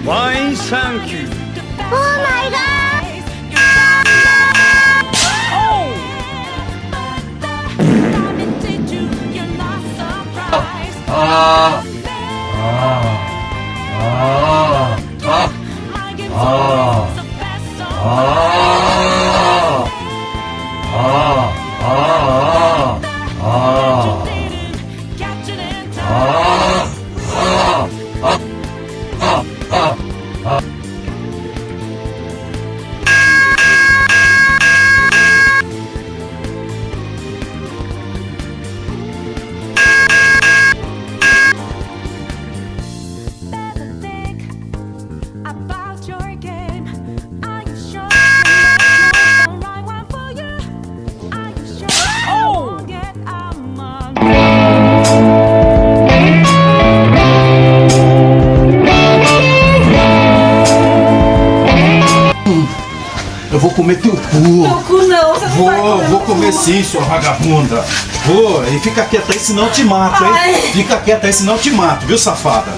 Why, thank you. Oh my god! Eu vou comer teu cu. Teu cu não, você não vai comer. Vou comer sim, sua vagabunda. Vou, e fica quieta aí, senão eu te mato, hein? Ai. Fica quieta aí, senão eu te mato, viu, safada?